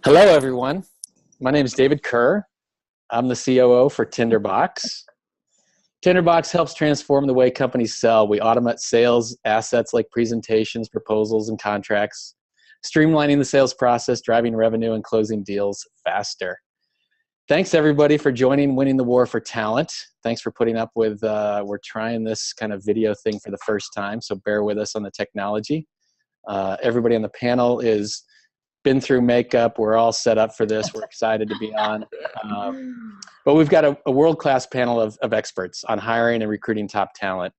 Hello, everyone. My name is David Kerr. I'm the COO for Tinderbox. Tinderbox helps transform the way companies sell. We automate sales assets like presentations, proposals, and contracts, streamlining the sales process, driving revenue, and closing deals faster. Thanks, everybody, for joining Winning the War for Talent. Thanks for putting up with, we're trying this kind of video thing for the first time, so bear with us on the technology. Everybody on the panel is been through makeup. We're all set up for this. We're excited to be on. But we've got a world-class panel of experts on hiring and recruiting top talent.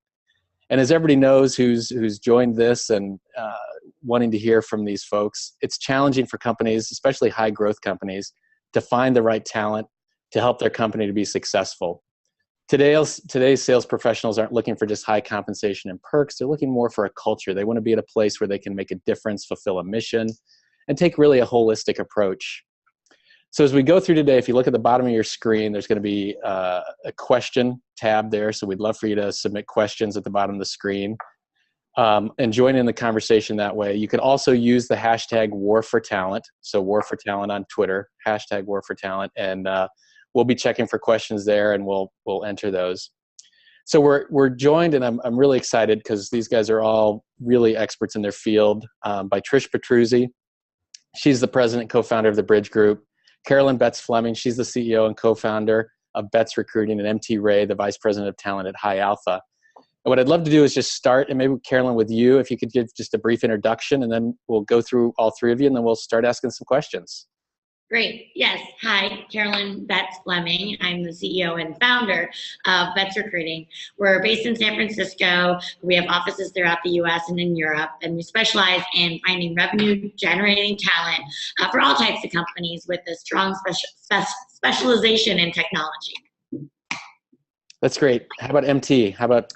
And as everybody knows who's joined this and wanting to hear from these folks, it's challenging for companies, especially high-growth companies, to find the right talent to help their company to be successful. Today's sales professionals aren't looking for just high compensation and perks. They're looking more for a culture. They want to be at a place where they can make a difference, fulfill a mission, and take really a holistic approach. So as we go through today, if you look at the bottom of your screen, there's going to be a question tab there. So we'd love for you to submit questions at the bottom of the screen and join in the conversation that way. You can also use the hashtag War for Talent. So War for Talent on Twitter, hashtag War for Talent. And we'll be checking for questions there and we'll enter those. So we're joined, and I'm really excited because these guys are all really experts in their field, by Trish Petruzzi. She's the president and co-founder of the Bridge Group. Carolyn Betts Fleming, she's the CEO and co-founder of Betts Recruiting, and MT Ray, the vice president of talent at High Alpha. And what I'd love to do is just start, and maybe Carolyn with you, if you could give just a brief introduction, and then we'll go through all three of you, and then we'll start asking some questions. Great. Yes. Hi, Carolyn Betts Fleming. I'm the CEO and founder of Betts Recruiting. We're based in San Francisco. We have offices throughout the U.S. and in Europe, and we specialize in finding revenue-generating talent for all types of companies with a strong specialization in technology. That's great. How about MT? How about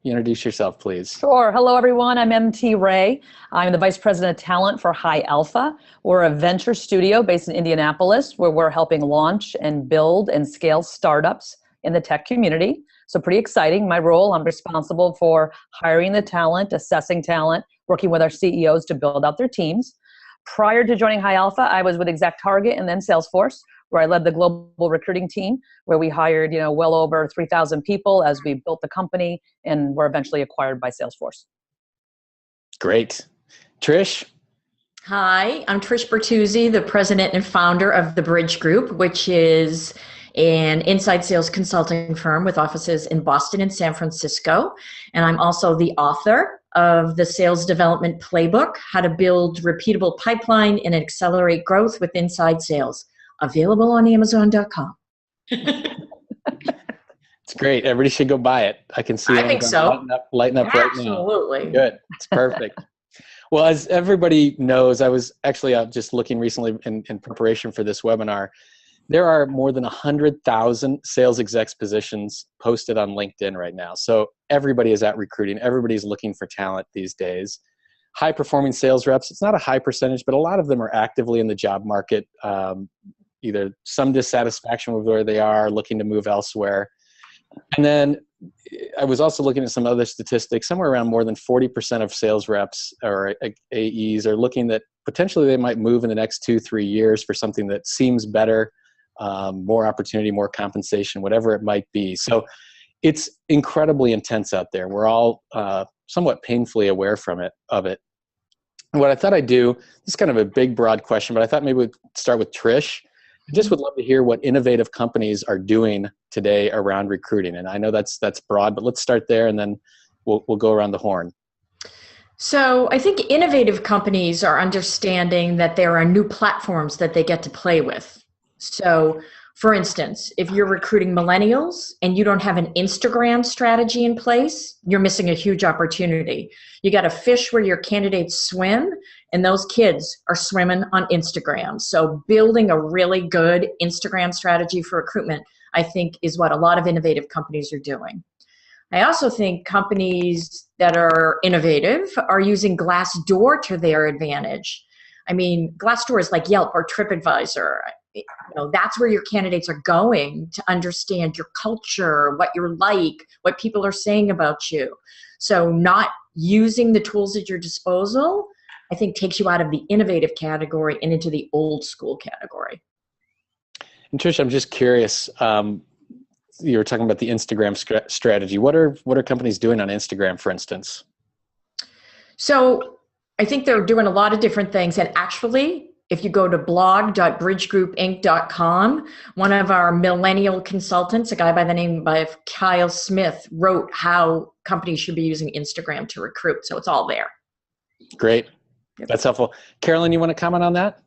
you introduce yourself, please? Sure. Hello, everyone. I'm MT Ray. I'm the Vice President of Talent for High Alpha. We're a venture studio based in Indianapolis where we're helping launch and build and scale startups in the tech community. So pretty exciting. My role, I'm responsible for hiring the talent, assessing talent, working with our CEOs to build out their teams. Prior to joining High Alpha, I was with ExactTarget and then Salesforce, where I led the global recruiting team, where we hired, well over 3,000 people as we built the company and were eventually acquired by Salesforce. Great. Trish? Hi, I'm Trish Bertuzzi, the president and founder of the Bridge Group, which is an inside sales consulting firm with offices in Boston and San Francisco. And I'm also the author of the Sales Development Playbook, How to Build Repeatable Pipeline and Accelerate Growth with Inside Sales, available on Amazon.com. It's great. Everybody should go buy it. I can see I think so. Lighting up right now. Absolutely. Good. It's perfect. Well, as everybody knows, I was actually just looking recently in preparation for this webinar. There are more than 100,000 sales execs positions posted on LinkedIn right now. So everybody is out recruiting. Everybody's looking for talent these days. High performing sales reps, it's not a high percentage, but a lot of them are actively in the job market, either some dissatisfaction with where they are, looking to move elsewhere. And then I was also looking at some other statistics. Somewhere around more than 40% of sales reps or AEs are looking that potentially they might move in the next 2-3 years for something that seems better, more opportunity, more compensation, whatever it might be. So it's incredibly intense out there. We're all somewhat painfully aware of it. And what I thought I'd do, this is kind of a big, broad question, but I thought maybe we'd start with Trish. I just would love to hear what innovative companies are doing today around recruiting. And I know that's broad, but let's start there and then we'll go around the horn. So I think innovative companies are understanding that there are new platforms that they get to play with. So for instance, if you're recruiting millennials and you don't have an Instagram strategy in place, you're missing a huge opportunity. You got to fish where your candidates swim, and those kids are swimming on Instagram. So building a really good Instagram strategy for recruitment, I think, is what a lot of innovative companies are doing. I also think companies that are innovative are using Glassdoor to their advantage. I mean, Glassdoor is like Yelp or TripAdvisor. That's where your candidates are going to understand your culture, what you're like, what people are saying about you. So not using the tools at your disposal, I think takes you out of the innovative category and into the old school category. And Trish, I'm just curious. You were talking about the Instagram strategy. What are companies doing on Instagram, for instance? So I think they're doing a lot of different things. And actually, if you go to blog.bridgegroupinc.com, one of our millennial consultants, a guy by the name of Kyle Smith, wrote how companies should be using Instagram to recruit. So it's all there. Great. That's helpful. Carolyn, you want to comment on that?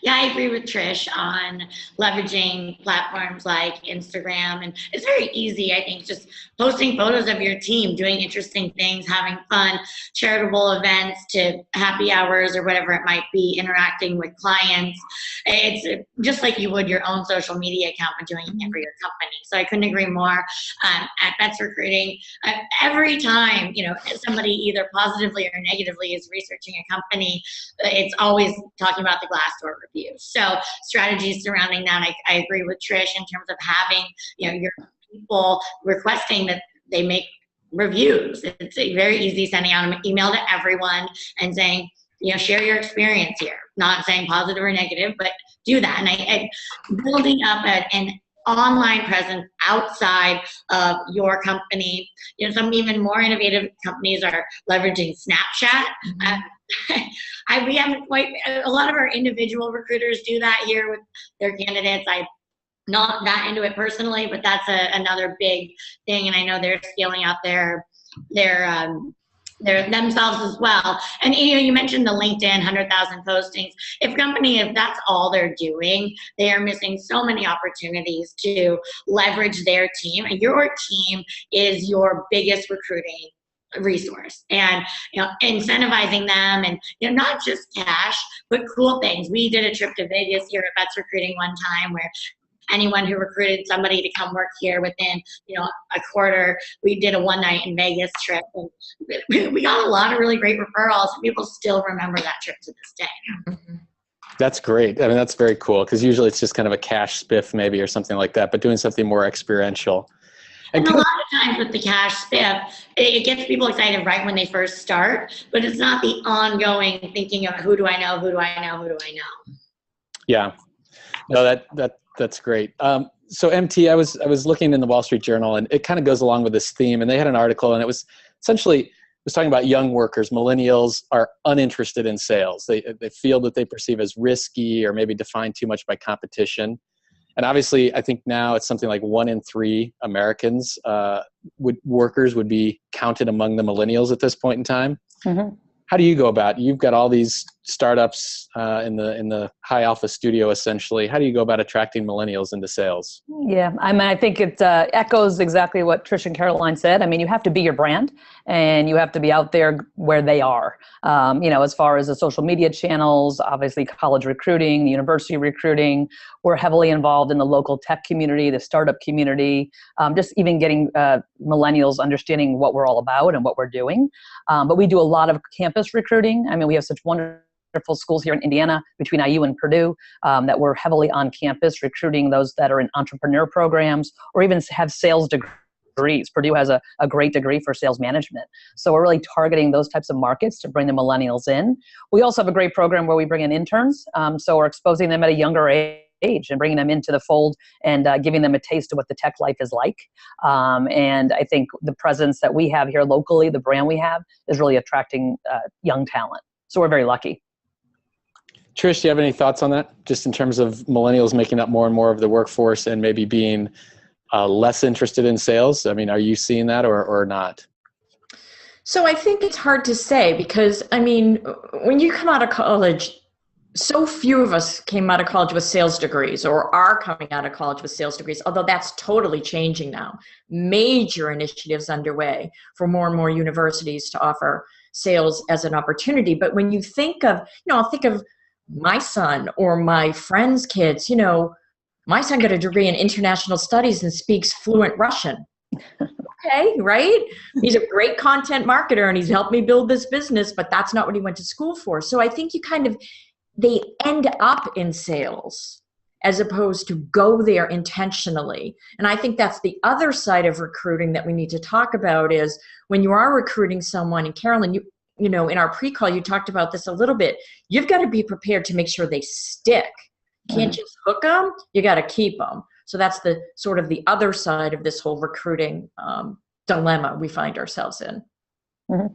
Yeah, I agree with Trish on leveraging platforms like Instagram. And it's very easy, I think, just posting photos of your team, doing interesting things, having fun, charitable events to happy hours or whatever it might be, interacting with clients. It's just like you would your own social media account, but doing it for your company. So I couldn't agree more. At Bets Recruiting, every time, somebody either positively or negatively is researching a company, it's always talking about the Glassdoor reviews. So strategies surrounding that, I agree with Trish in terms of having your people requesting that they make reviews. It's very easy sending out an email to everyone and saying, share your experience here. Not saying positive or negative, but do that. And building up an online presence outside of your company. Some even more innovative companies are leveraging Snapchat. We haven't quite, a lot of our individual recruiters do that here with their candidates. I'm not that into it personally, but that's another big thing. And I know they're scaling out their themselves as well. And you mentioned the LinkedIn 100,000 postings. If that's all they're doing, they are missing so many opportunities to leverage their team. And your team is your biggest recruiting resource, and incentivizing them, and not just cash but cool things. We did a trip to Vegas here at Bets Recruiting one time where anyone who recruited somebody to come work here within a quarter, we did a one night in Vegas trip, and we got a lot of really great referrals. People still remember that trip to this day. That's great. I mean, that's very cool, because usually it's just kind of a cash spiff maybe or something like that, but doing something more experiential. And a lot of times with the cash spiff, it gets people excited right when they first start, but it's not the ongoing thinking of who do I know, who do I know, who do I know. Yeah, no, that's great. So MT, I was looking in the Wall Street Journal, and it kind of goes along with this theme, and they had an article, and it was essentially talking about young workers. Millennials are uninterested in sales. They feel that they perceive as risky or maybe defined too much by competition. And obviously, I think now it's something like 1 in 3 Americans workers would be counted among the millennials at this point in time. Mm-hmm. How do you go about it? You've got all these startups in the high alpha studio, essentially. How do you go about attracting millennials into sales? Yeah, I think it echoes exactly what Trish and Caroline said. I mean, you have to be your brand, and you have to be out there where they are. As far as the social media channels, obviously college recruiting, university recruiting, we're heavily involved in the local tech community, the startup community, just even getting millennials understanding what we're all about and what we're doing. But we do a lot of campus recruiting. I mean, we have such wonderful schools here in Indiana between IU and Purdue that we're heavily on campus recruiting those that are in entrepreneur programs or even have sales degrees. Purdue has a great degree for sales management. So we're really targeting those types of markets to bring the millennials in. We also have a great program where we bring in interns. So we're exposing them at a younger age and bringing them into the fold and giving them a taste of what the tech life is like. And I think the presence that we have here locally, the brand we have, is really attracting young talent. So we're very lucky. Trish, do you have any thoughts on that? Just in terms of millennials making up more and more of the workforce and maybe being less interested in sales? I mean, are you seeing that or not? So I think it's hard to say because, I mean, when you come out of college, so few of us came out of college with sales degrees or are coming out of college with sales degrees, although that's totally changing now. Major initiatives underway for more and more universities to offer sales as an opportunity. But when you think of, I'll think of my son or my friends' kids, my son got a degree in international studies and speaks fluent Russian. Okay, right? He's a great content marketer and he's helped me build this business, but that's not what he went to school for. So I think they end up in sales as opposed to go there intentionally. And I think that's the other side of recruiting that we need to talk about is when you are recruiting someone, and Carolyn, in our pre-call, you talked about this a little bit. You've got to be prepared to make sure they stick. You can't just hook them. You got to keep them. So that's the sort of the other side of this whole recruiting dilemma we find ourselves in. Mm-hmm.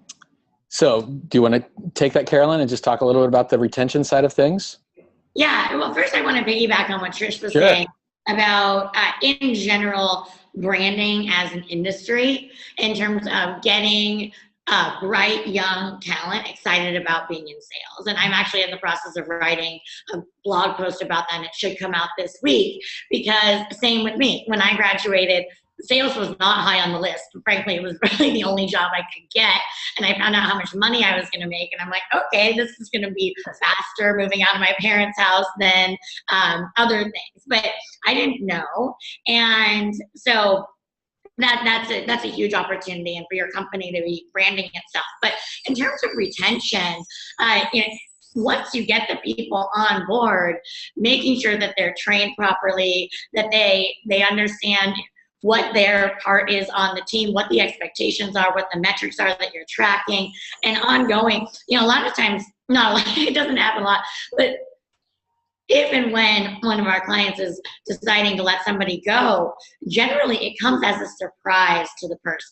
So do you want to take that, Carolyn, and just talk a little bit about the retention side of things? Yeah, well, first I want to piggyback on what Trish was Sure. saying about, in general, branding as an industry in terms of getting bright young talent excited about being in sales. And I'm actually in the process of writing a blog post about that, and it should come out this week, because same with me. When I graduated, sales was not high on the list. Frankly, it was really the only job I could get. And I found out how much money I was going to make. And I'm like, okay, this is going to be faster moving out of my parents' house than other things. But I didn't know. And so that's a huge opportunity, and for your company to be branding itself. But in terms of retention, once you get the people on board, making sure that they're trained properly, that they understand what their part is on the team, what the expectations are, what the metrics are that you're tracking, and ongoing. A lot of times, it doesn't happen a lot, but if and when one of our clients is deciding to let somebody go, generally it comes as a surprise to the person.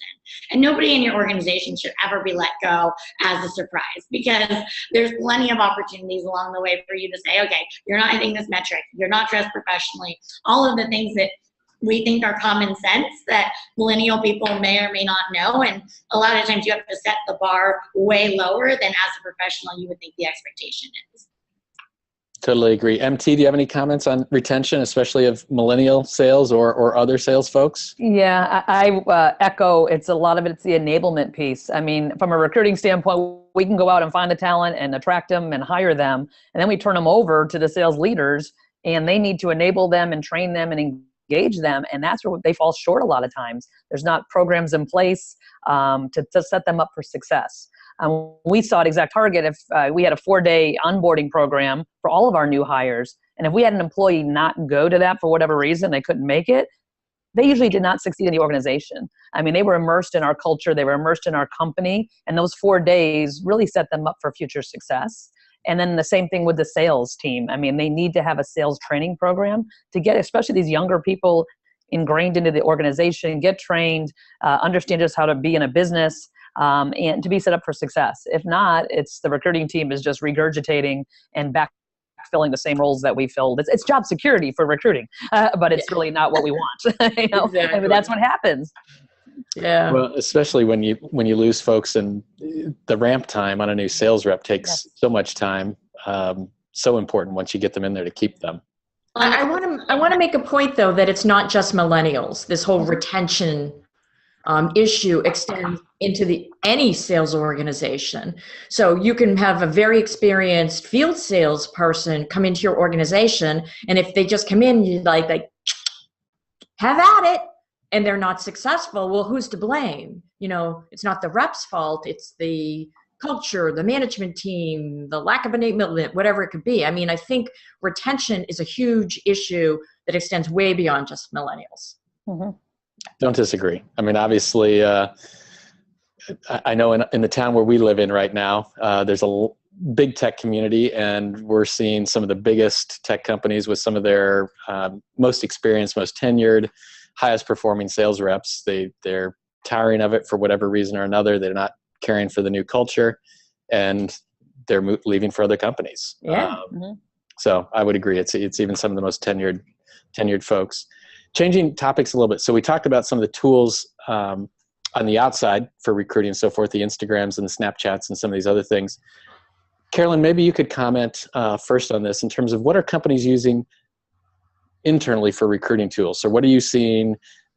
And nobody in your organization should ever be let go as a surprise, because there's plenty of opportunities along the way for you to say, okay, you're not hitting this metric, you're not dressed professionally, all of the things that we think are common sense that millennial people may or may not know. And a lot of times you have to set the bar way lower than as a professional you would think the expectation is. Totally agree. MT, do you have any comments on retention, especially of millennial sales or other sales folks? Yeah, I echo. A lot of it's the enablement piece. I mean, from a recruiting standpoint, we can go out and find the talent and attract them and hire them, and then we turn them over to the sales leaders, and they need to enable them and train them and engage them, and that's where they fall short a lot of times. There's not programs in place to set them up for success. We saw at Exact Target, if we had a 4-day onboarding program for all of our new hires, and if we had an employee not go to that for whatever reason, they couldn't make it, they usually did not succeed in the organization. I mean, they were immersed in our culture, they were immersed in our company, and those 4 days really set them up for future success. And then the same thing with the sales team. I mean, they need to have a sales training program to get, especially these younger people, ingrained into the organization, get trained, understand just how to be in a business, and to be set up for success. If not, it's the recruiting team is just regurgitating and backfilling the same roles that we filled. It's job security for recruiting, but it's really not what we want. Exactly. I mean, that's what happens. Yeah. Well, especially when you lose folks, and the ramp time on a new sales rep takes so much time. So important once you get them in there to keep them. I want to make a point though that it's not just millennials. This whole retention issue extends into any sales organization. So you can have a very experienced field salesperson come into your organization, and if they just come in, you like have at it, and they're not successful, well, who's to blame? It's not the rep's fault. It's the culture, the management team, the lack of enablement, whatever it could be. I mean, I think retention is a huge issue that extends way beyond just millennials. Mm-hmm. Don't disagree. I mean, obviously, I know in the town where we live in right now, there's a big tech community, and we're seeing some of the biggest tech companies with some of their most experienced, most tenured, highest performing sales reps. They're tiring of it for whatever reason or another. They're not caring for the new culture, and they're leaving for other companies. Yeah. So I would agree. It's even some of the most tenured folks. Changing topics a little bit. So we talked about some of the tools on the outside for recruiting and so forth, the Instagrams and the Snapchats and some of these other things. Carolyn, maybe you could comment first on this in terms of what are companies using internally for recruiting tools. So what are you seeing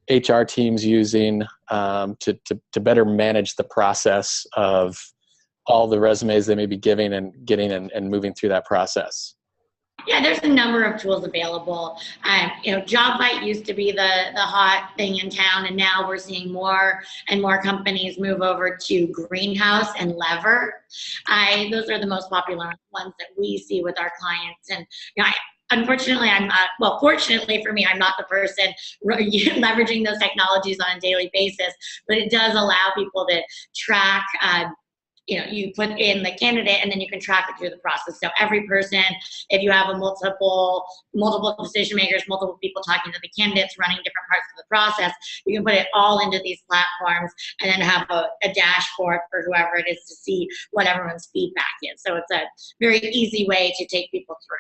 HR teams using to better manage the process of all the resumes they may be giving and getting and moving through that process? Yeah, there's a number of tools available. JobBite used to be the hot thing in town, and now we're seeing more and more companies move over to Greenhouse and Lever. Those are the most popular ones that we see with our clients. And unfortunately, I'm not, well, fortunately for me, I'm not the person leveraging those technologies on a daily basis, but it does allow people to track you put in the candidate and then you can track it through the process. So every person, if you have a multiple decision makers, multiple people talking to the candidates, running different parts of the process, you can put it all into these platforms and then have a dashboard for whoever it is to see what everyone's feedback is. So it's a very easy way to take people through.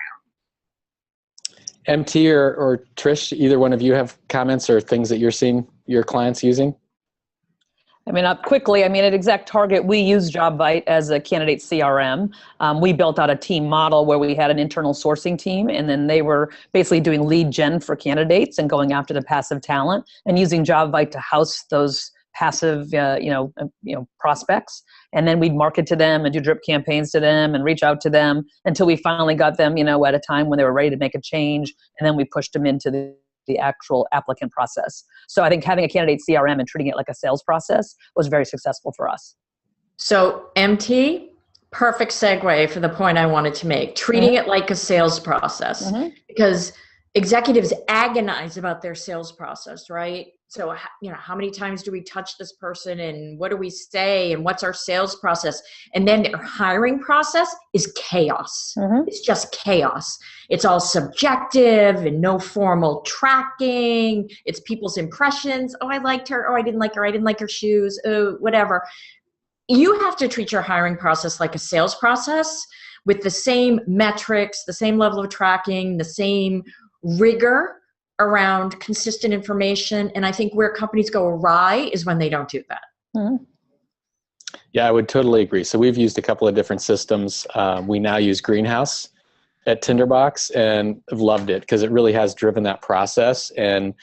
MT or Trish, either one of you have comments or things that you're seeing your clients using? I mean, quickly, at Exact Target, we use JobVite as a candidate CRM. We built out a team model where we had an internal sourcing team, and then they were basically doing lead gen for candidates and going after the passive talent and using JobVite to house those passive, prospects. And then we'd market to them and do drip campaigns to them and reach out to them until we finally got them, at a time when they were ready to make a change. And then we pushed them into the actual applicant process. So I think having a candidate CRM and treating it like a sales process was very successful for us. So MT, perfect segue for the point I wanted to make, treating it like a sales process, because executives agonize about their sales process, right? So, how many times do we touch this person and what do we say and what's our sales process? And then their hiring process is chaos. It's just chaos. It's all subjective and no formal tracking. It's people's impressions. Oh, I liked her. Oh, I didn't like her. I didn't like her shoes. Oh, whatever. You have to treat your hiring process like a sales process with the same metrics, the same level of tracking, the same rigor around consistent information. And I think where companies go awry is when they don't do that. Yeah, I would totally agree. So we've used a couple of different systems. We now use Greenhouse at Tinderbox and have loved it because it really has driven that process. And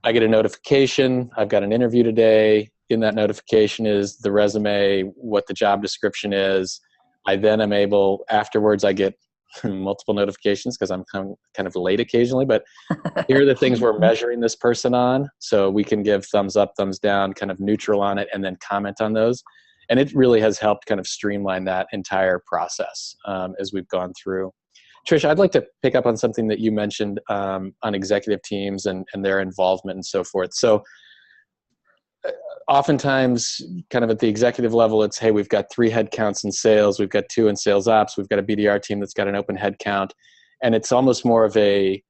I get a notification. I've got an interview today. In that notification is the resume, what the job description is. I then am able, afterwards I get multiple notifications because I'm kind of late occasionally, but here are the things we're measuring this person on. So we can give thumbs up, thumbs down, kind of neutral on it, and then comment on those. And it really has helped kind of streamline that entire process as we've gone through. Trish, I'd like to pick up on something that you mentioned on executive teams and their involvement and so forth. So oftentimes kind of at the executive level, it's, hey, we've got 3 headcounts in sales. We've got 2 in sales ops. We've got a BDR team that's got an open headcount. And it's almost more of a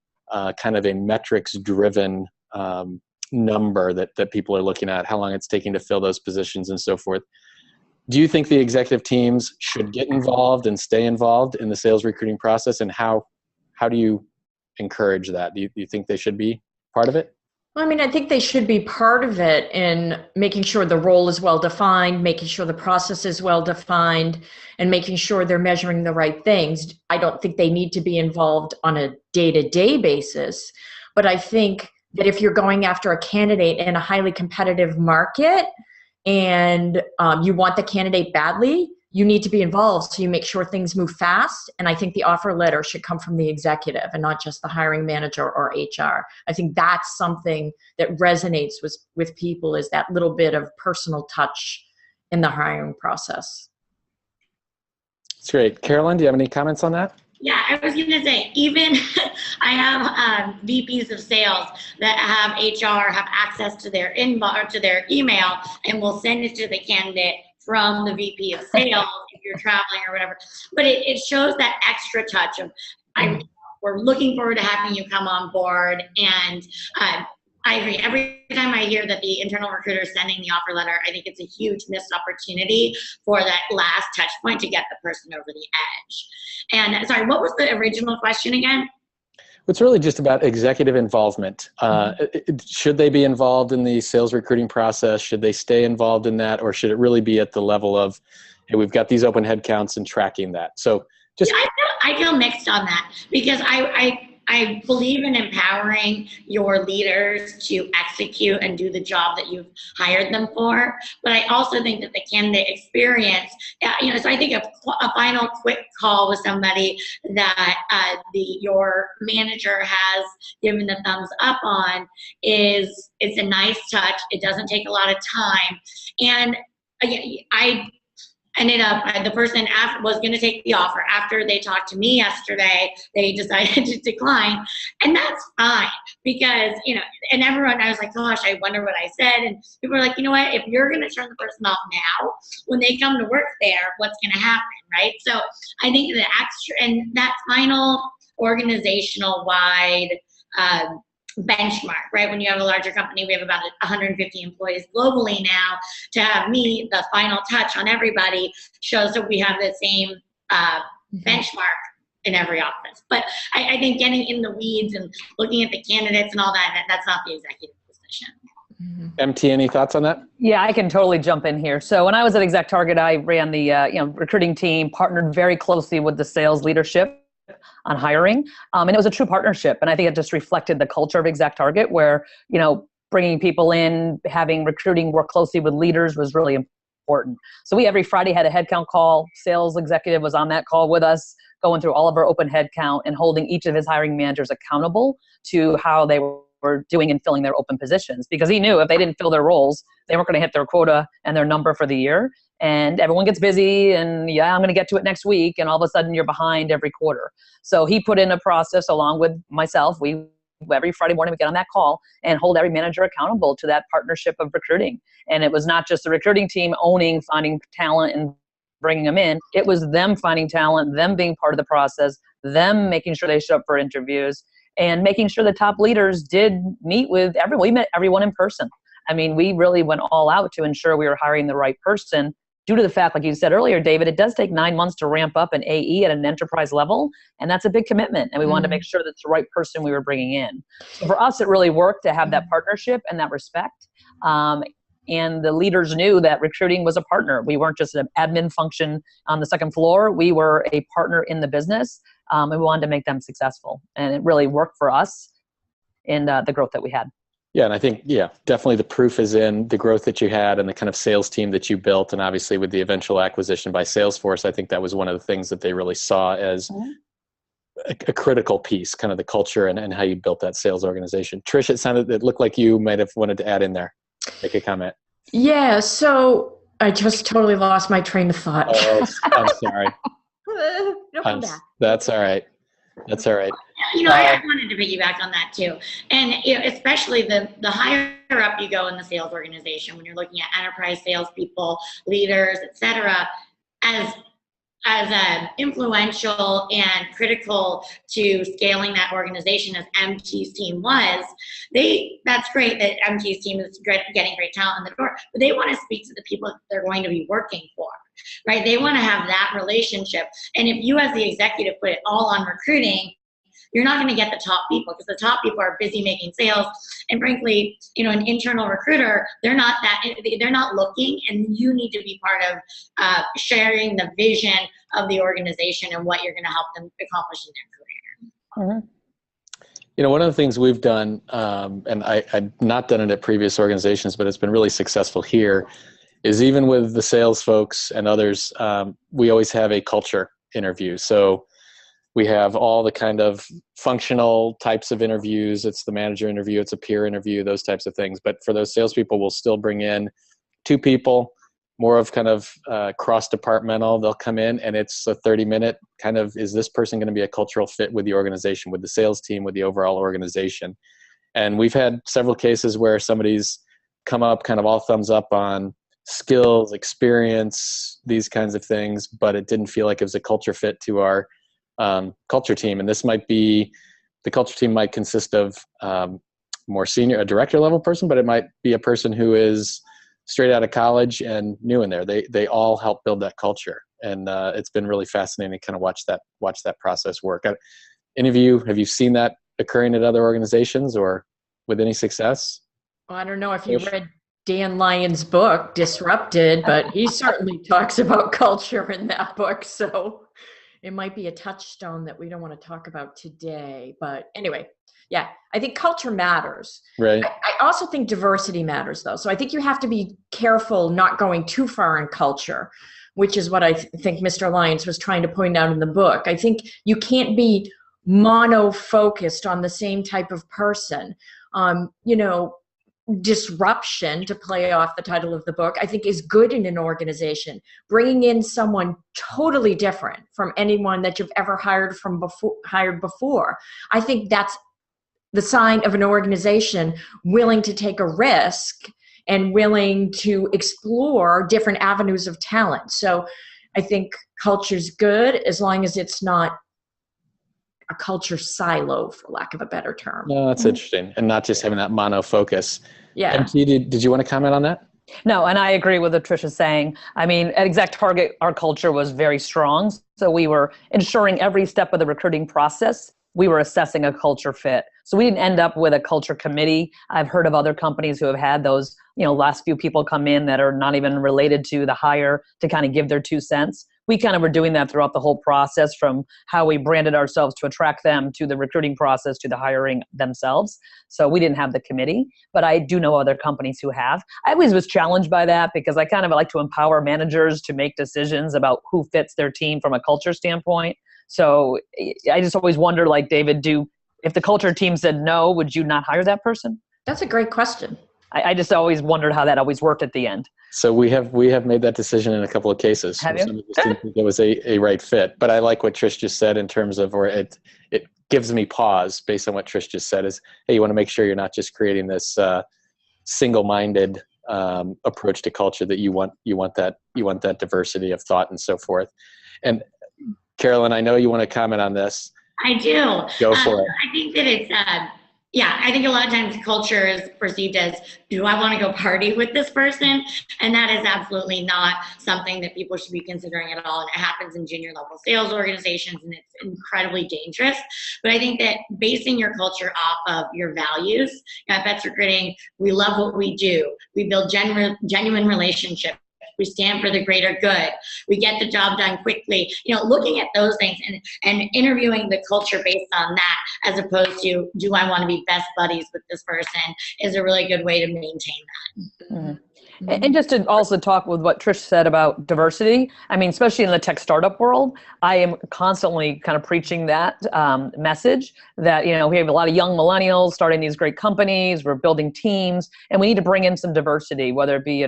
kind of a metrics driven number that people are looking at, how long it's taking to fill those positions and so forth. Do you think the executive teams should get involved and stay involved in the sales recruiting process? And how do you encourage that? Do you think they should be part of it? Well, I think they should be part of it in making sure the role is well defined, making sure the process is well defined, and making sure they're measuring the right things. I don't think they need to be involved on a day-to-day basis, but I think that if you're going after a candidate in a highly competitive market and you want the candidate badly, you need to be involved so you make sure things move fast. And I think the offer letter should come from the executive and not just the hiring manager or HR. I think that's something that resonates with people, is that little bit of personal touch in the hiring process. That's great. Carolyn, do you have any comments on that? Yeah, I was going to say, even I have VPs of sales that have HR have access to their inbox, to their email, and will send it to the candidate from the VP of sales if you're traveling or whatever. But it shows that extra touch of, we're looking forward to having you come on board. And I agree. Every time I hear that the internal recruiter is sending the offer letter, I think it's a huge missed opportunity for that last touch point to get the person over the edge. And sorry, what was the original question again? It's really just about executive involvement. Should they be involved in the sales recruiting process? Should they stay involved in that? Or should it really be at the level of, hey, we've got these open headcounts and tracking that? So just I feel mixed on that, because I believe in empowering your leaders to execute and do the job that you've hired them for. But I also think that the candidate experience, so I think a final quick call with somebody that your manager has given the thumbs up on it's a nice touch. It doesn't take a lot of time. And again, ended up, the person was going to take the offer. After they talked to me yesterday, they decided to decline. And that's fine because, and everyone, I was like, gosh, I wonder what I said. And people were like, you know what, if you're going to turn the person off now, when they come to work there, what's going to happen, right? So I think the extra, and that final organizational wide benchmark, right? When you have a larger company, we have about 150 employees globally now. To have me, the final touch on everybody, shows that we have the same benchmark in every office. But I think getting in the weeds and looking at the candidates and all that, that's not the executive position. MT, any thoughts on that? Yeah, I can totally jump in here. So when I was at ExactTarget, I ran the recruiting team, partnered very closely with the sales leadership on hiring. And it was a true partnership. And I think it just reflected the culture of ExactTarget where, bringing people in, having recruiting work closely with leaders was really important. So we every Friday had a headcount call. Sales executive was on that call with us, going through all of our open headcount and holding each of his hiring managers accountable to how they were doing and filling their open positions. Because he knew if they didn't fill their roles, they weren't going to hit their quota and their number for the year. And everyone gets busy and I'm going to get to it next week. And all of a sudden you're behind every quarter. So he put in a process along with myself. Every Friday morning we get on that call and hold every manager accountable to that partnership of recruiting. And it was not just the recruiting team finding talent and bringing them in. It was them finding talent, them being part of the process, them making sure they show up for interviews, and making sure the top leaders did meet with everyone. We met everyone in person. I mean, we really went all out to ensure we were hiring the right person. Due to the fact, like you said earlier, David, it does take 9 months to ramp up an AE at an enterprise level, and that's a big commitment. And we wanted to make sure that's the right person we were bringing in. So for us, it really worked to have that partnership and that respect. And the leaders knew that recruiting was a partner. We weren't just an admin function on the second floor. We were a partner in the business, and we wanted to make them successful. And it really worked for us in the growth that we had. Yeah, and I think, definitely the proof is in the growth that you had and the kind of sales team that you built. And obviously with the eventual acquisition by Salesforce, I think that was one of the things that they really saw as a critical piece, kind of the culture and how you built that sales organization. Trish, it looked like you might have wanted to add in there, make a comment. Yeah, so I just totally lost my train of thought. Oh, I'm sorry. That's all right. That's all right. I wanted to piggyback on that too. And especially the higher up you go in the sales organization, when you're looking at enterprise salespeople, leaders, et cetera, as influential and critical to scaling that organization as MT's team was, that's great that MT's team is getting great talent in the door, but they want to speak to the people that they're going to be working for, right? They want to have that relationship. And if you as the executive put it all on recruiting, you're not going to get the top people because the top people are busy making sales. And frankly, an internal recruiter, they're not looking, and you need to be part of sharing the vision of the organization and what you're going to help them accomplish in their career. One of the things we've done, and I've not done it at previous organizations, but it's been really successful here, is even with the sales folks and others, we always have a culture interview. So we have all the kind of functional types of interviews. It's the manager interview, it's a peer interview, those types of things. But for those salespeople, we'll still bring in 2 people, more of kind of cross-departmental. They'll come in and it's a 30-minute kind of, is this person going to be a cultural fit with the organization, with the sales team, with the overall organization? And we've had several cases where somebody's come up kind of all thumbs up on skills, experience, these kinds of things, but it didn't feel like it was a culture fit to our culture team. And this might be, the culture team might consist of more senior, a director level person, but it might be a person who is straight out of college and new in there. They all help build that culture. And it's been really fascinating to kind of watch that process work. Any of you, have you seen that occurring at other organizations or with any success? Well, I don't know if you read Dan Lyon's book, Disrupted, but he certainly talks about culture in that book. So it might be a touchstone that we don't want to talk about today. But anyway, yeah, I think culture matters. Right. I also think diversity matters, though. So I think you have to be careful not going too far in culture, which is what I think Mr. Lyons was trying to point out in the book. I think you can't be mono-focused on the same type of person. disruption, to play off the title of the book, I think is good in an organization. Bringing in someone totally different from anyone that you've ever hired before. I think that's the sign of an organization willing to take a risk and willing to explore different avenues of talent. So I think culture's good as long as it's not a culture silo, for lack of a better term. No, that's interesting. And not just having that mono focus. Yeah. MT, did you want to comment on that? No, and I agree with what Trisha's saying. I mean, at Exact Target, our culture was very strong. So we were ensuring every step of the recruiting process, we were assessing a culture fit. So we didn't end up with a culture committee. I've heard of other companies who have had those, last few people come in that are not even related to the hire to kind of give their 2 cents. We kind of were doing that throughout the whole process, from how we branded ourselves to attract them, to the recruiting process, to the hiring themselves. So we didn't have the committee, but I do know other companies who have. I always was challenged by that because I kind of like to empower managers to make decisions about who fits their team from a culture standpoint. So I just always wonder, like, David, if the culture team said no, would you not hire that person? That's a great question. I just always wondered how that always worked at the end. So we have made that decision in a couple of cases. Have you? Some of us didn't think it was a right fit, but I like what Trish just said in terms of, or it gives me pause based on what Trish just said is, hey, you want to make sure you're not just creating this single-minded approach to culture, that you want that diversity of thought and so forth. And Carolyn, I know you want to comment on this. I do. Go for it. I think that it's, I think a lot of times culture is perceived as, do I want to go party with this person? And that is absolutely not something that people should be considering at all. And it happens in junior level sales organizations, and it's incredibly dangerous. But I think that basing your culture off of your values, at Vets Recruiting, we love what we do. We build genuine relationships. We stand for the greater good. We get the job done quickly. Looking at those things and interviewing the culture based on that, as opposed to, do I want to be best buddies with this person, is a really good way to maintain that. Mm-hmm. And just to also talk with what Trish said about diversity, I mean, especially in the tech startup world, I am constantly kind of preaching that message that, we have a lot of young millennials starting these great companies, we're building teams, and we need to bring in some diversity, whether it be,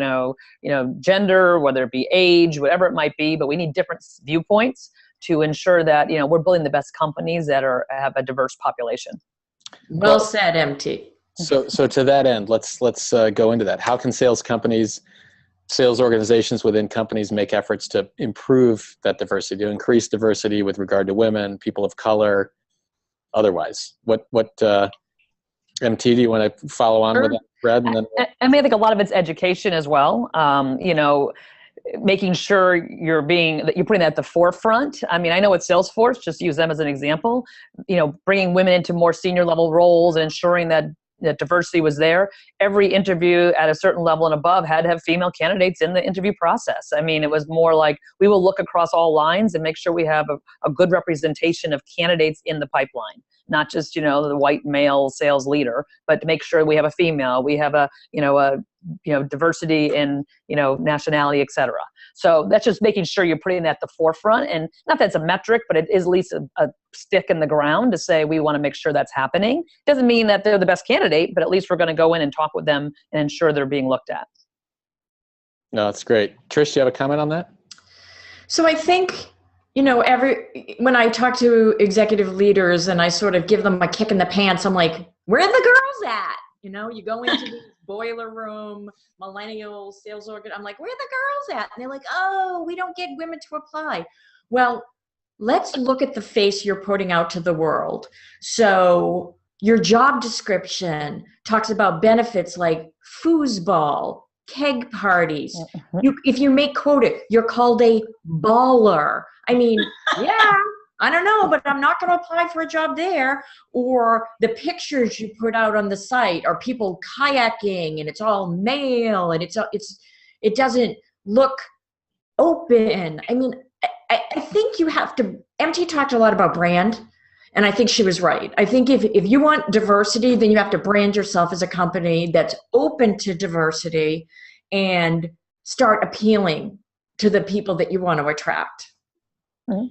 gender, whether it be age, whatever it might be, but we need different viewpoints to ensure that, we're building the best companies that have a diverse population. Well said, MT. So to that end, let's go into that. How can sales organizations within companies make efforts to improve that diversity, to increase diversity with regard to women, people of color, otherwise? What MT, do you want to follow on with that thread? And then I mean, I think a lot of it's education as well. Making sure you're putting that at the forefront. I mean, I know at Salesforce, just use them as an example, bringing women into more senior level roles and ensuring that diversity was there. Every interview at a certain level and above had to have female candidates in the interview process. I mean, it was more like, we will look across all lines and make sure we have a good representation of candidates in the pipeline, not just, the white male sales leader, but to make sure we have a female, we have a diversity in, nationality, et cetera. So that's just making sure you're putting that at the forefront, and not that it's a metric, but it is at least a stick in the ground to say, we want to make sure that's happening. Doesn't mean that they're the best candidate, but at least we're going to go in and talk with them and ensure they're being looked at. No, that's great. Trish, do you have a comment on that? So I think, when I talk to executive leaders and I sort of give them a kick in the pants, I'm like, where are the girls at? You go into the boiler room, millennials, sales organ. I'm like, where are the girls at? And they're like, oh, we don't get women to apply. Well, let's look at the face you're putting out to the world. So your job description talks about benefits like foosball, keg parties. If you make quota, you're called a baller. I mean, yeah, I don't know, but I'm not going to apply for a job there. Or the pictures you put out on the site are people kayaking, and it's all male, and it doesn't look open. I mean, I think you have to. MT talked a lot about brand, and I think she was right. I think if you want diversity, then you have to brand yourself as a company that's open to diversity and start appealing to the people that you want to attract. No,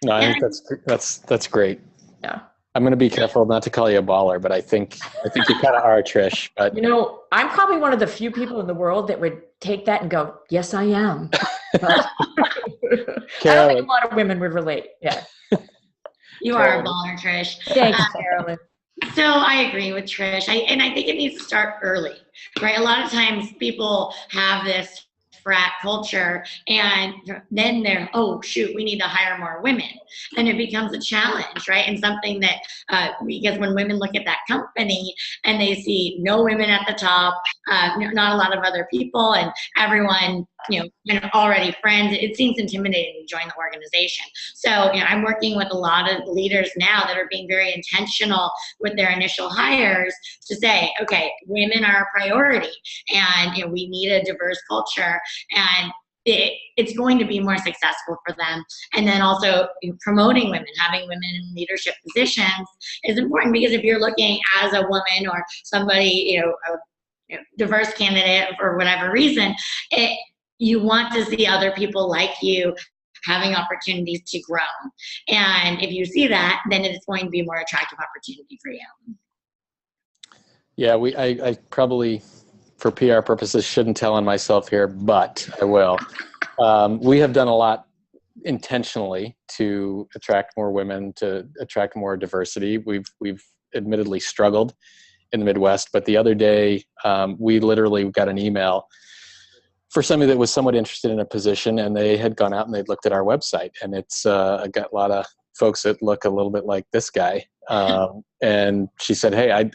I think that's great. Yeah. I'm going to be careful not to call you a baller, but I think you kind of are, Trish. But You know, I'm probably one of the few people in the world that would take that and go, yes, I am. But I don't think a lot of women would relate. Yeah. You are a baller, Trish. Thanks, Carolyn. So I agree with Trish. And I think it needs to start early, right? A lot of times people have this frat culture and then they're, oh shoot, we need to hire more women. And it becomes a challenge, right? And something that, because when women look at that company and they see no women at the top, not a lot of other people, and everyone, kind of already friends, it seems intimidating to join the organization. So, I'm working with a lot of leaders now that are being very intentional with their initial hires to say, okay, women are a priority, and we need a diverse culture, and it's going to be more successful for them. And then also promoting women, having women in leadership positions is important, because if you're looking as a woman or somebody, a diverse candidate for whatever reason, you want to see other people like you having opportunities to grow. And if you see that, then it's going to be a more attractive opportunity for you. yeah, I probably, for PR purposes, shouldn't tell on myself here, but I will. We have done a lot intentionally to attract more women, to attract more diversity. We've admittedly struggled in the Midwest, but the other day we literally got an email for somebody that was somewhat interested in a position, and they had gone out and they'd looked at our website, and it's got a lot of folks that look a little bit like this guy. And she said, hey,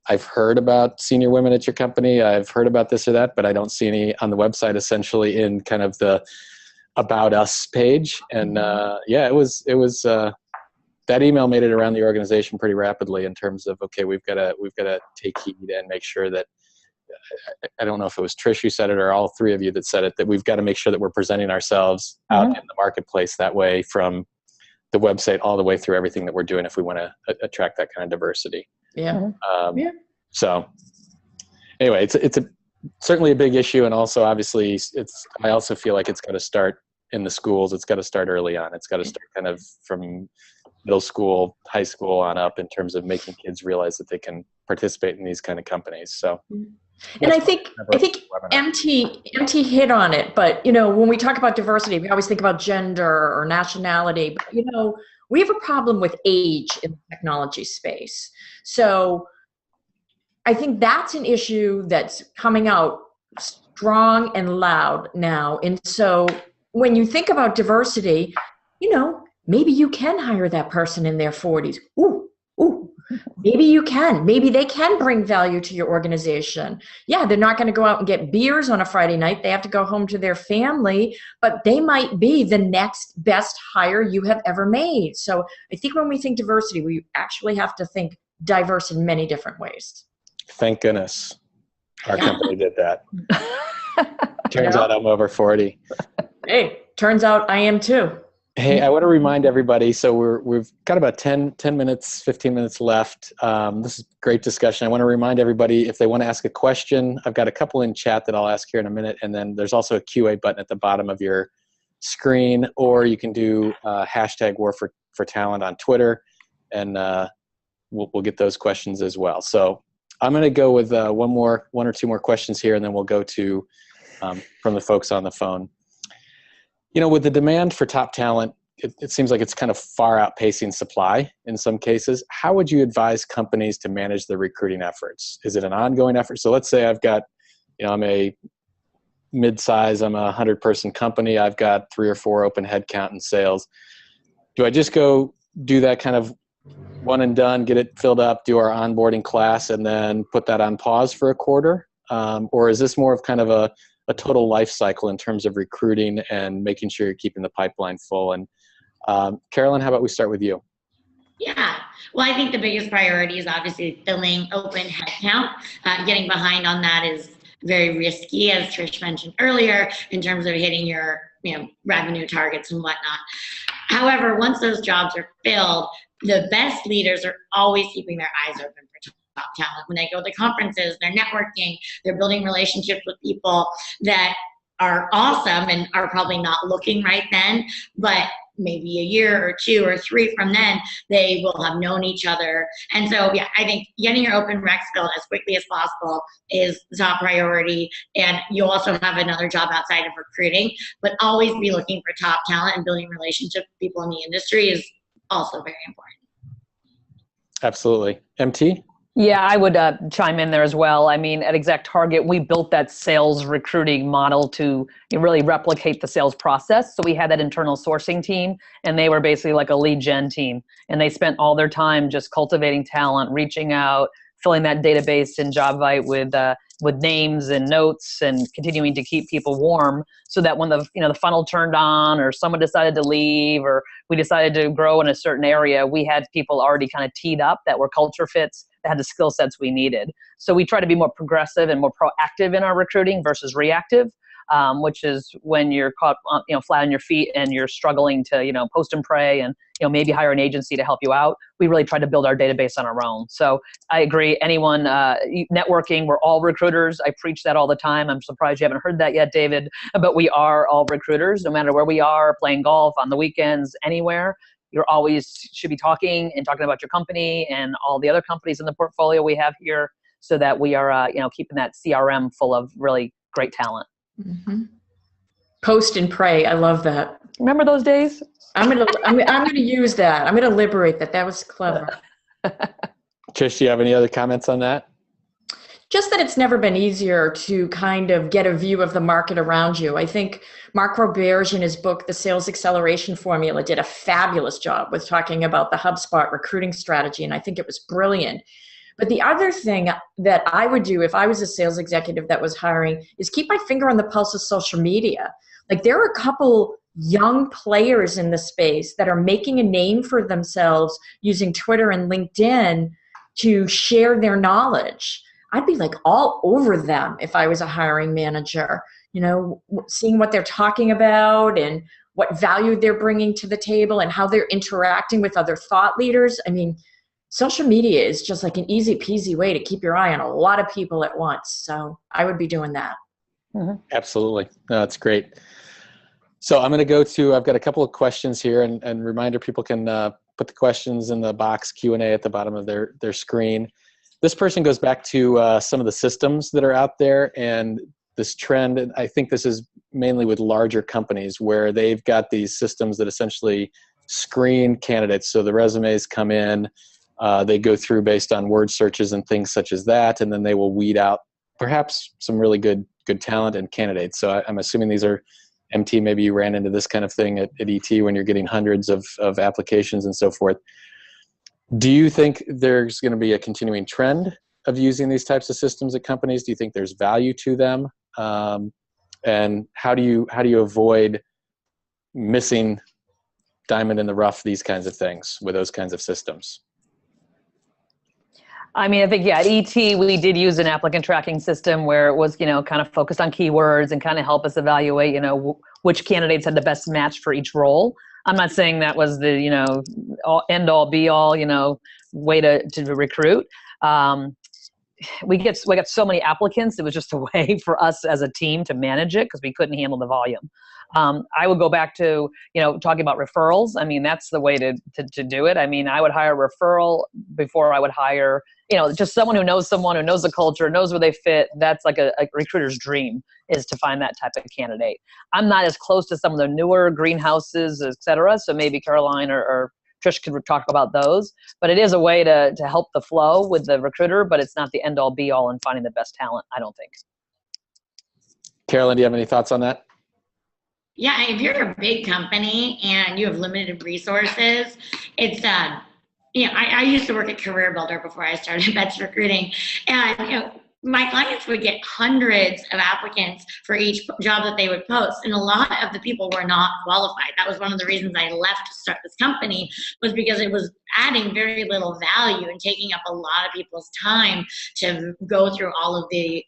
I've heard about senior women at your company. I've heard about this or that, but I don't see any on the website, essentially in kind of the About Us page. And it was that email made it around the organization pretty rapidly in terms of, okay, we've got to take heed and make sure that, I don't know if it was Trish who said it or all three of you that said it, that we've got to make sure that we're presenting ourselves out in the marketplace that way, from the website all the way through everything that we're doing, if we want to attract that kind of diversity. Yeah. So anyway, it's certainly a big issue. And also, obviously, I also feel like it's got to start in the schools. It's got to start early on. It's got to start kind of from middle school, high school on up, in terms of making kids realize that they can participate in these kind of companies. So. And I think MT hit on it, but when we talk about diversity, we always think about gender or nationality, but we have a problem with age in the technology space. So I think that's an issue that's coming out strong and loud now. And so when you think about diversity, maybe you can hire that person in their 40s. Ooh. Maybe you can. Maybe they can bring value to your organization. Yeah, they're not going to go out and get beers on a Friday night. They have to go home to their family, but they might be the next best hire you have ever made. So I think when we think diversity, we actually have to think diverse in many different ways. Thank goodness our company did that. Turns out I'm over 40. Hey, turns out I am too. Hey, I want to remind everybody, so we've got about 10 minutes, 15 minutes left. This is great discussion. I want to remind everybody, if they want to ask a question, I've got a couple in chat that I'll ask here in a minute, and then there's also a QA button at the bottom of your screen, or you can do hashtag War for Talent on Twitter, and we'll get those questions as well. So I'm going to go with one or two more questions here, and then we'll go to from the folks on the phone. With the demand for top talent, it seems like it's kind of far outpacing supply in some cases. How would you advise companies to manage their recruiting efforts? Is it an ongoing effort? So let's say I've got, I'm a mid-size, I'm a 100-person company. I've got 3 or 4 open headcount in sales. Do I just go do that kind of one and done, get it filled up, do our onboarding class, and then put that on pause for a quarter? Or is this more of kind of a total life cycle in terms of recruiting and making sure you're keeping the pipeline full? And Carolyn, how about we start with you? Yeah, well, I think the biggest priority is obviously filling open headcount. Getting behind on that is very risky, as Trish mentioned earlier, in terms of hitting your revenue targets and whatnot. However, once those jobs are filled, the best leaders are always keeping their eyes open for top talent. When they go to conferences, they're networking, they're building relationships with people that are awesome and are probably not looking right then, but maybe a year or 2 or 3 from then, they will have known each other. And so, yeah, I think getting your open recs filled as quickly as possible is the top priority. And you'll also have another job outside of recruiting, but always be looking for top talent, and building relationships with people in the industry is also very important. Absolutely. MT? Yeah, I would chime in there as well. I mean, at Exact Target, we built that sales recruiting model to really replicate the sales process. So we had that internal sourcing team, and they were basically like a lead gen team. And they spent all their time just cultivating talent, reaching out, filling that database in JobVite with names and notes, and continuing to keep people warm, so that when the funnel turned on, or someone decided to leave, or we decided to grow in a certain area, we had people already kind of teed up that were culture fits, that had the skill sets we needed. So we try to be more progressive and more proactive in our recruiting versus reactive, which is when you're caught flat on your feet and you're struggling to post and pray and maybe hire an agency to help you out. We really try to build our database on our own. So I agree. Anyone networking, we're all recruiters. I preach that all the time. I'm surprised you haven't heard that yet, David, but we are all recruiters, no matter where we are, playing golf, on the weekends, anywhere. You're always should be talking about your company and all the other companies in the portfolio we have here, so that we are keeping that CRM full of really great talent. Mm-hmm. Post and pray. I love that. Remember those days? I'm gonna use that. I'm gonna liberate that. That was clever. Trish, do you have any other comments on that? Just that it's never been easier to kind of get a view of the market around you. I think Mark Roberge, in his book, The Sales Acceleration Formula, did a fabulous job with talking about the HubSpot recruiting strategy, and I think it was brilliant. But the other thing that I would do if I was a sales executive that was hiring is keep my finger on the pulse of social media. Like, there are a couple young players in the space that are making a name for themselves using Twitter and LinkedIn to share their knowledge. I'd be like all over them if I was a hiring manager, seeing what they're talking about and what value they're bringing to the table and how they're interacting with other thought leaders. I mean, social media is just like an easy peasy way to keep your eye on a lot of people at once. So I would be doing that. Mm-hmm. Absolutely. No, that's great. So I'm going to I've got a couple of questions here, and reminder, people can put the questions in the box Q&A at the bottom of their screen. This person goes back to some of the systems that are out there, and this trend, and I think this is mainly with larger companies where they've got these systems that essentially screen candidates. So the resumes come in, they go through based on word searches and things such as that, and then they will weed out perhaps some really good talent and candidates. So I'm assuming these are, MT, maybe you ran into this kind of thing at ET when you're getting hundreds of applications and so forth. Do you think there's going to be a continuing trend of using these types of systems at companies? Do you think there's value to them? And how do you avoid missing diamond in the rough, these kinds of things with those kinds of systems? I mean, I think, at ET, we did use an applicant tracking system where it was, kind of focused on keywords and kind of help us evaluate, which candidates had the best match for each role. I'm not saying that was the, end all be all, way to recruit. We got so many applicants. It was just a way for us as a team to manage it because we couldn't handle the volume. I would go back to, talking about referrals. I mean, that's the way to do it. I mean, I would hire a referral before I would hire, just someone who knows the culture, knows where they fit. That's like a recruiter's dream, is to find that type of candidate. I'm not as close to some of the newer greenhouses, et cetera. So maybe Caroline or Trish could talk about those, but it is a way to help the flow with the recruiter, but it's not the end all be all in finding the best talent, I don't think. Carolyn, do you have any thoughts on that? Yeah, if you're a big company and you have limited resources, it's I used to work at Career Builder before I started Vets Recruiting, and my clients would get hundreds of applicants for each job that they would post, and a lot of the people were not qualified. That was one of the reasons I left to start this company, was because it was adding very little value and taking up a lot of people's time to go through all of the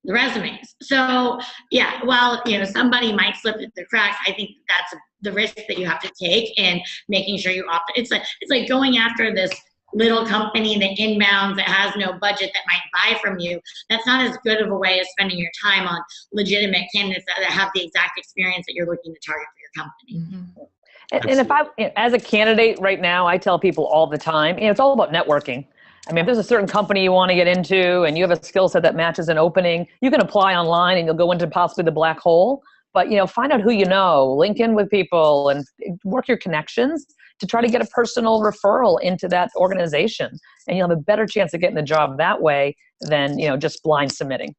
resumes. So yeah, while somebody might slip through the cracks, I think that's the risk that you have to take, and making sure you opt. It's like going after this little company that inbounds that has no budget that might buy from you, that's not as good of a way of spending your time on legitimate candidates that have the exact experience that you're looking to target for your company. Mm-hmm. And if I, as a candidate right now, I tell people all the time, it's all about networking. I mean, if there's a certain company you want to get into and you have a skill set that matches an opening, you can apply online and you'll go into possibly the black hole. But, find out who you know, link in with people and work your connections to try to get a personal referral into that organization. And you'll have a better chance of getting the job that way than, just blind submitting.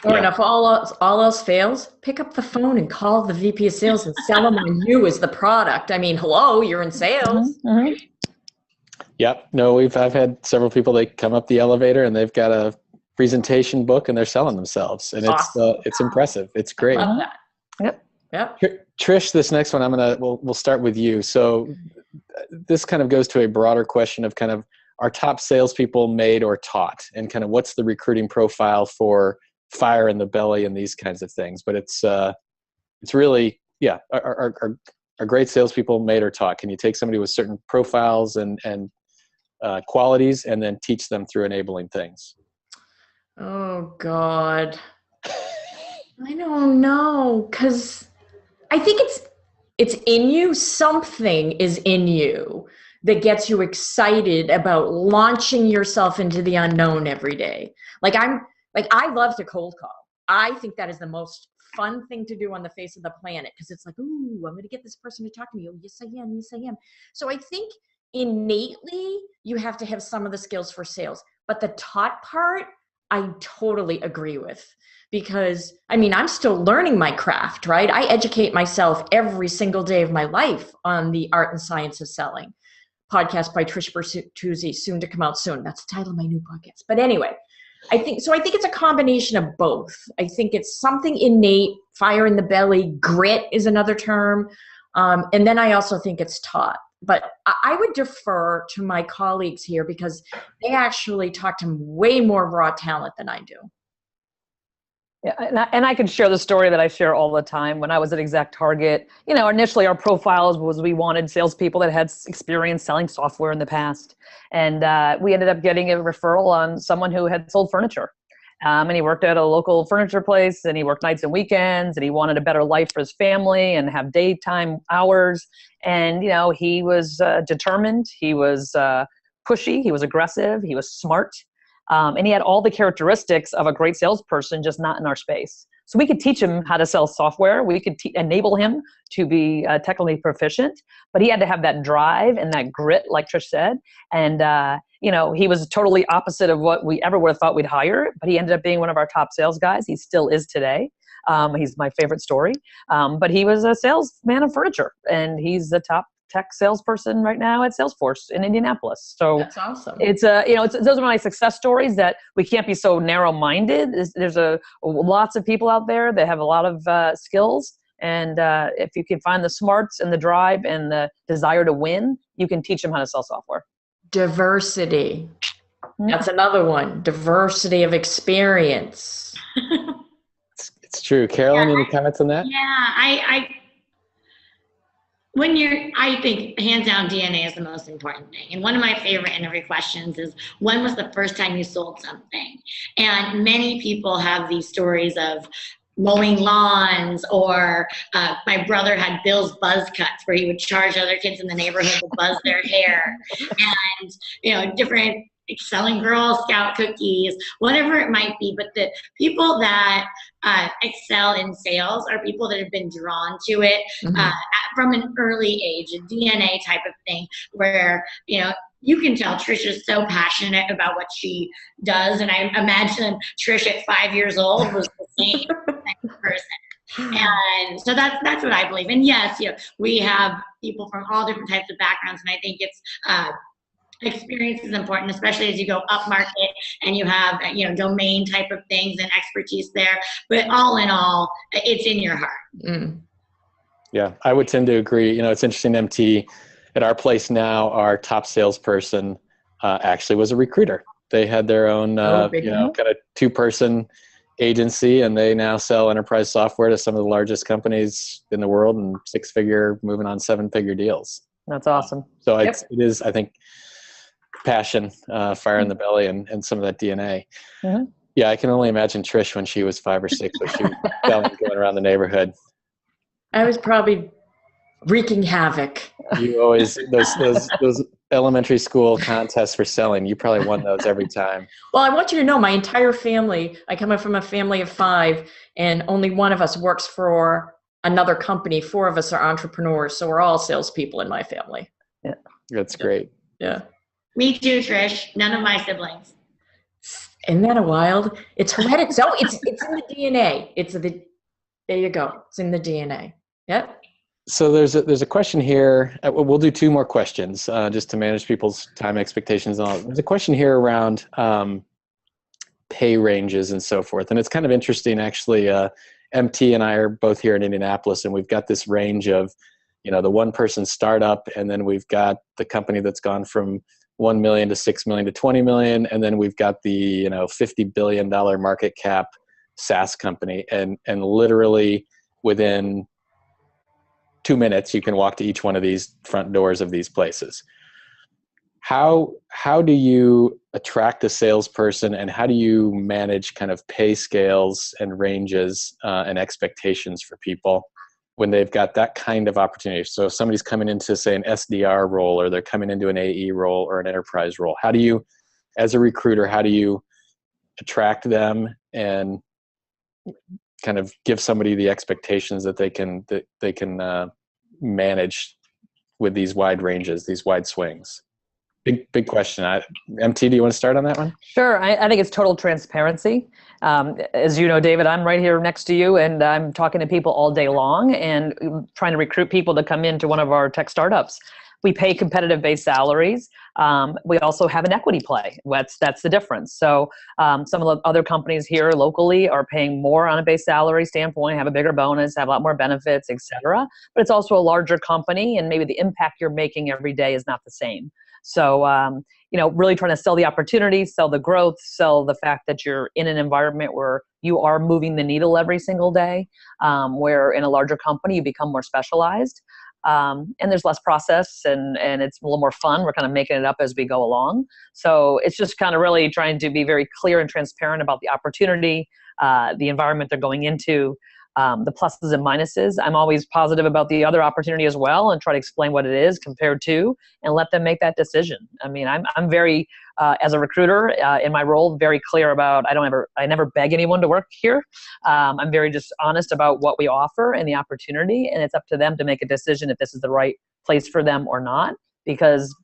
Or if all else fails, pick up the phone and call the VP of sales and sell them on you as the product. I mean, hello, you're in sales. Mm-hmm. Yep. No, I've had several people, they come up the elevator and they've got a presentation book and they're selling themselves, and it's impressive. It's great. I love that. Yep. Trish, this next one, we'll start with you. So this kind of goes to a broader question of kind of, are top salespeople made or taught, and kind of what's the recruiting profile for fire in the belly and these kinds of things? But it's really, are great salespeople made or taught? Can you take somebody with certain profiles and qualities and then teach them through enabling things? Oh God, I don't know, because I think it's in you. Something is in you that gets you excited about launching yourself into the unknown every day. I love to cold call. I think that is the most fun thing to do on the face of the planet, because it's like, ooh, I'm going to get this person to talk to me. Oh, yes, I am. Yes, I am. So I think innately you have to have some of the skills for sales, but the taught part, I totally agree with, because I'm still learning my craft, right? I educate myself every single day of my life on the art and science of selling. Podcast by Trish Bertuzzi, soon to come out soon. That's the title of my new podcast. But anyway, I think it's a combination of both. I think it's something innate, fire in the belly, grit is another term. And then I also think it's taught. But I would defer to my colleagues here, because they actually talk to way more raw talent than I do. Yeah, and I can share the story that I share all the time. When I was at Exact Target, initially our profiles was we wanted salespeople that had experience selling software in the past. And we ended up getting a referral on someone who had sold furniture. And he worked at a local furniture place, and he worked nights and weekends, and he wanted a better life for his family and have daytime hours. And, he was determined, he was pushy, he was aggressive, he was smart. And he had all the characteristics of a great salesperson, just not in our space. So we could teach him how to sell software. We could enable him to be technically proficient, but he had to have that drive and that grit, like Trish said. And, he was totally opposite of what we ever would have thought we'd hire, but he ended up being one of our top sales guys. He still is today. He's my favorite story. But he was a salesman of furniture, and he's the top tech salesperson right now at Salesforce in Indianapolis. So that's awesome. It's those are my success stories, that we can't be so narrow-minded. There's lots of people out there that have a lot of skills, and if you can find the smarts and the drive and the desire to win, you can teach them how to sell software. Diversity. That's another one. Diversity of experience. It's true. Carolyn, any comments on that? Yeah, I think hands down DNA is the most important thing. And one of my favorite interview questions is, when was the first time you sold something? And many people have these stories of mowing lawns, or my brother had Bill's buzz cuts, where he would charge other kids in the neighborhood to buzz their hair, and different selling Girl Scout cookies, whatever it might be. But the people that excel in sales are people that have been drawn to it from an early age, a DNA type of thing, where you can tell Trish is so passionate about what she does. And I imagine Trish at 5 years old was the same person. And so that's what I believe. And yes, we have people from all different types of backgrounds. And I think it's experience is important, especially as you go up market and you have, domain type of things and expertise there. But all in all, it's in your heart. Mm. Yeah, I would tend to agree. It's interesting, MT, at our place now, our top salesperson actually was a recruiter. They had their own, kind of two-person agency, and they now sell enterprise software to some of the largest companies in the world, and 6-figure, moving on 7-figure deals. That's awesome. So it is, I think, passion, fire in the belly, and some of that DNA. Mhm. Yeah, I can only imagine Trish when she was 5 or 6, what she was going around the neighborhood. I was probably wreaking havoc. You always those elementary school contests for selling. You probably won those every time. Well, I want you to know my entire family, I come from a family of 5, and only one of us works for another company. 4 of us are entrepreneurs, so we're all salespeople in my family. Yeah. That's great. Yeah. Me too, Trish. None of my siblings. Isn't that a wild? It's hereditary. So it's in the DNA. There you go. It's in the DNA. Yep. So there's a question here. We'll do 2 more questions just to manage people's time expectations and all. There's a question here around pay ranges and so forth, and it's kind of interesting actually. MT and I are both here in Indianapolis, and we've got this range of, the 1-person startup, and then we've got the company that's gone from 1 million to 6 million to 20 million, and then we've got the $50 billion market cap SaaS company, and literally within 2 minutes, you can walk to each one of these front doors of these places. How do you attract a salesperson, and how do you manage kind of pay scales and ranges and expectations for people when they've got that kind of opportunity? So if somebody's coming into, say, an SDR role, or they're coming into an AE role or an enterprise role, how do you, as a recruiter, how do you attract them and kind of give somebody the expectations that they can manage with these wide ranges, these wide swings? Big question. MT, do you want to start on that one? Sure. I think it's total transparency. As you know, David, I'm right here next to you, and I'm talking to people all day long and trying to recruit people to come into one of our tech startups. We pay competitive base salaries. We also have an equity play. That's the difference. So some of the other companies here locally are paying more on a base salary standpoint, have a bigger bonus, have a lot more benefits, et cetera. But it's also a larger company, and maybe the impact you're making every day is not the same. So, really trying to sell the opportunity, sell the growth, sell the fact that you're in an environment where you are moving the needle every single day, where in a larger company you become more specialized. And there's less process, and it's a little more fun. We're kind of making it up as we go along. So it's just kind of really trying to be very clear and transparent about the opportunity, the environment they're going into, the pluses and minuses. I'm always positive about the other opportunity as well, and try to explain what it is compared to, and let them make that decision. I mean, I'm very, as a recruiter in my role, very clear about, I never beg anyone to work here. I'm very just honest about what we offer and the opportunity, and it's up to them to make a decision if this is the right place for them or not, because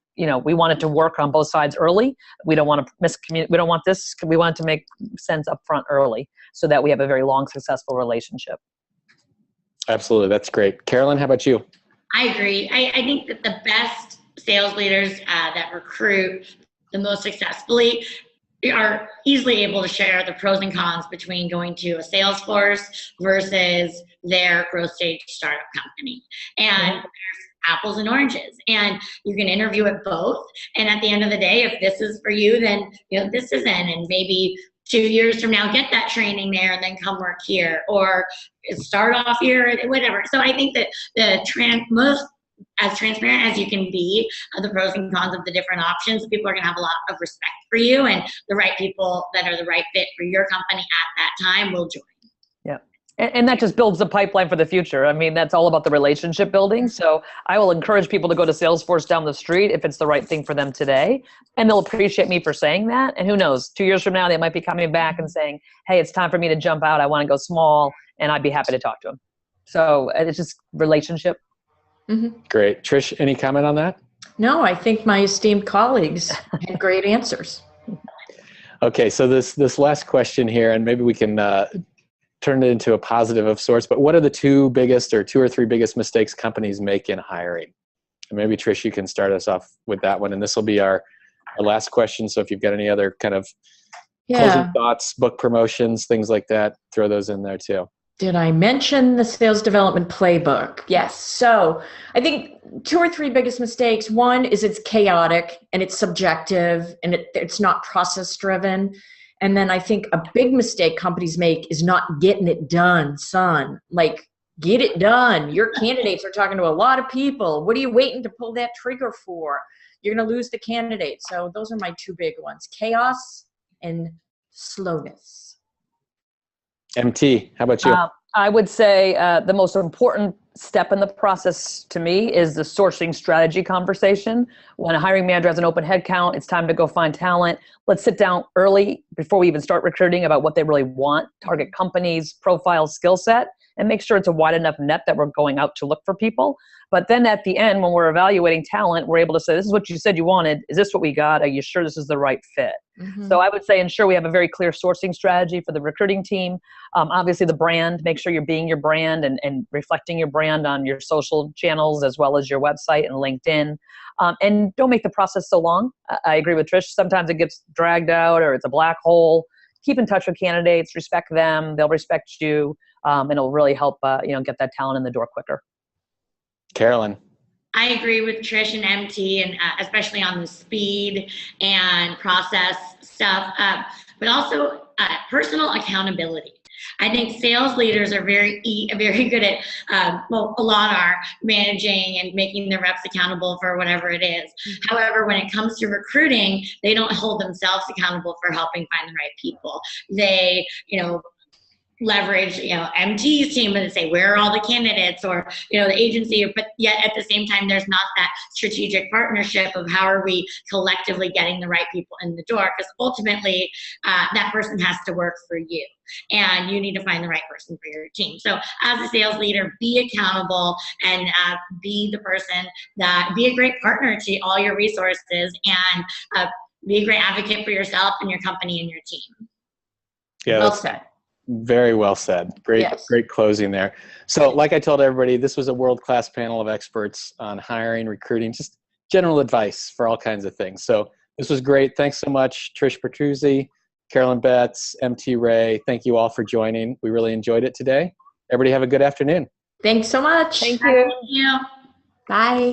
we want it to work on both sides early. We don't want to miscommunicate. We don't want this. We want it to make sense up front early, so that we have a very long, successful relationship. Absolutely. That's great. Carolyn, how about you? I agree. I think that the best sales leaders that recruit the most successfully are easily able to share the pros and cons between going to a sales force versus their growth stage startup company. And there's apples and oranges, and you can interview at both. And at the end of the day, if this is for you, then this isn't, and maybe 2 years from now, get that training there and then come work here, or start off here, whatever. So I think that most as transparent as you can be, the pros and cons of the different options, people are going to have a lot of respect for you, and the right people that are the right fit for your company at that time will join. Yeah. And that just builds the pipeline for the future. I mean, that's all about the relationship building. So I will encourage people to go to Salesforce down the street if it's the right thing for them today. And they'll appreciate me for saying that. And who knows, 2 years from now, they might be coming back and saying, hey, it's time for me to jump out. I want to go small. And I'd be happy to talk to them. So it's just relationship. Mm-hmm. Great. Trish, any comment on that? No, I think my esteemed colleagues had great answers. Okay, so this last question here, and maybe we can turn it into a positive of sorts, but what are the 2 or 3 biggest mistakes companies make in hiring? And maybe Trish, you can start us off with that one, and this will be our last question. So if you've got any other kind of closing thoughts, book promotions, things like that, throw those in there too. Did I mention the sales development playbook? Yes. So I think 2 or 3 biggest mistakes. One is it's chaotic and it's subjective and it's not process driven. And then I think a big mistake companies make is not getting it done, son. Like, get it done. Your candidates are talking to a lot of people. What are you waiting to pull that trigger for? you're going to lose the candidate. So those are my two big ones, chaos and slowness. MT, how about you? I would say the most important step in the process to me is the sourcing strategy conversation. When a hiring manager has an open headcount, it's time to go find talent. Let's sit down early before we even start recruiting about what they really want, target companies, profile, skill set, and make sure it's a wide enough net that we're going out to look for people. But then at the end, when we're evaluating talent, we're able to say, this is what you said you wanted. Is this what we got? Are you sure this is the right fit? Mm-hmm. So I would say ensure we have a very clear sourcing strategy for the recruiting team. Obviously the brand, make sure you're being your brand and reflecting your brand on your social channels as well as your website and LinkedIn. And don't make the process so long. I agree with Trish. Sometimes it gets dragged out or it's a black hole. Keep in touch with candidates, respect them. They'll respect you. And it'll really help, get that talent in the door quicker. Carolyn. I agree with Trish and MT, and especially on the speed and process stuff, but also personal accountability. I think sales leaders are very good at, a lot are managing and making their reps accountable for whatever it is. Mm-hmm. However, when it comes to recruiting, they don't hold themselves accountable for helping find the right people. They, leverage, MT's team and say, where are all the candidates, or, the agency, but yet at the same time, there's not that strategic partnership of how are we collectively getting the right people in the door, because ultimately that person has to work for you and you need to find the right person for your team. So as a sales leader, be accountable and be the person be a great partner to all your resources and be a great advocate for yourself and your company and your team. Yeah, well said. Very well said. Great, yes. Great closing there. So like I told everybody, this was a world-class panel of experts on hiring, recruiting, just general advice for all kinds of things. So this was great. Thanks so much, Trish Petruzzi, Carolyn Betts, MT Ray. Thank you all for joining. We really enjoyed it today. Everybody have a good afternoon. Thanks so much. Thank you. Thank you. Bye.